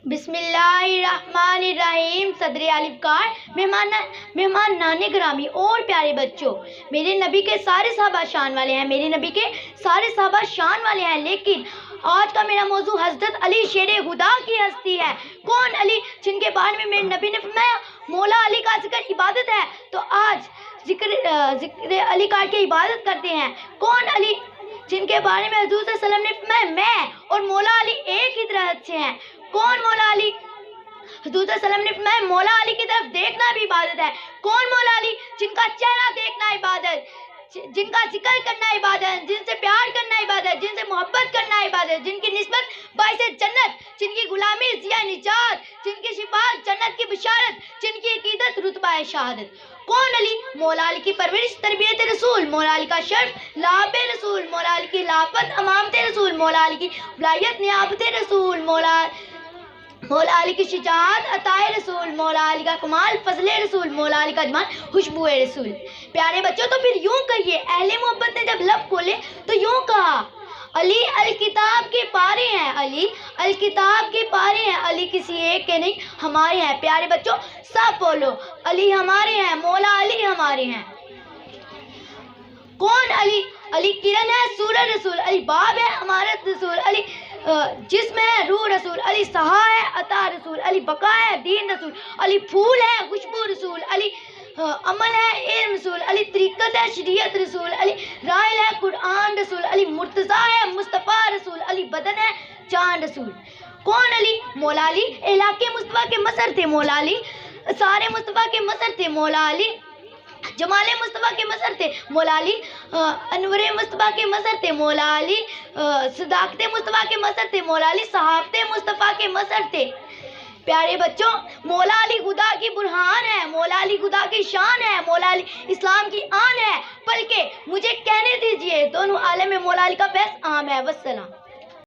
बिस्मिल्लाहिर्रहमानिर्रहीम। सदर अलिफ़कार, मेहमान नाने ग्रामी और प्यारे बच्चों, मेरे नबी के सारे सहाबा शान वाले हैं, मेरे नबी के सारे सहाबा शान वाले हैं, लेकिन आज का मेरा मौजू हज़रत अली शेर खुदा की हस्ती है। कौन अली जिनके बारे में मेरे नबी ने फरमाया मौला अली का जिक्र इबादत है, तो आज जिक्र अली कार की इबादत करते हैं। कौन अली जिनके बारे में हुज़ूर सल्लल्लाहु अलैहि वसल्लम ने फरमाया मैं और मौला अली एक ही दरख्त से हैं। कौन मौला अली? हुज़ूर सल्लल्लाहु अलैहि वसल्लम ने फरमाया मौला अली की तरफ देखना भी इबादत है। कौन मौला अली? जिनका चेहरा देखना इबादत, जिनका जिक्र करना इबादत, जिनसे प्यार करना इबादत, जिनसे मोहब्बत करना इबादत, जिनकी निस्बत बाइसे जन्नत, जिनकी गुलामी ज़िया निजात, जिनकी शिफाअत जन्नत की बिशारत, जिनकी अकीदत रुतबा शहादत। कौन अली? मौला अली की परवरिश तरबियत रसूल, मौला अली का शर्फ लाब रसूल, मौला अली की लाफत अमामत रसूल, मौला अली की वलायत नियाबत रसूल, मौला अली की शिजाअत अताए रसूल, मौला अली का कमाल फजले रसूल, मौला अली का जमाल खुशबू रसूल। प्यारे बच्चों, तो फिर यूं कहिए, अहले मोहब्बत ने जब लब खोले तो यूं कहा अली अल किताब के पारे हैं, अली अल किताब के पारे हैं, अली किसी एक के नहीं हमारे हैं। प्यारे बच्चों, सब बोलो अली हमारे हैं, मौला अली हमारे हैं। कौन अली? अली किरण है सूरज रसूल, अली बाब है अमारत रसूल, अली जिस्म है रूह रसूल, अली सहा है अता रसूल, अली बका है दीन रसूल, अली फूल है खुशबू रसूल, अली अमल है इल्म रसूल, अली तरीक़त है शरीयत रसूल, अली राइल है कुरान रसूल, अली मुर्तज़ा है मुस्तफ़ा रसूल, अली बदन है जान रसूल। कौन अली? मौला अली इलाके मुस्तफ़ा के मसर थे, मौला अली सारे मुस्तफ़ा के मसर थे, मौला अली जमाले मुस्तफ़ा के मसर थे, मौला अली अनवरे मुस्तफ़ा के मसर थे, मौला अली सदाकते मुस्तफ़ा के मसर थे, मौला अली सहाफ़ते मुस्तफ़ा के मसर थे। प्यारे बच्चों, मौला अली खुदा की बुरहान है, मौला अली खुदा की शान है, मौला अली इस्लाम की आन है, बल्कि मुझे कहने दीजिए दोनों आलम में मौला अली का फैज़ आम है। वस्सलाम।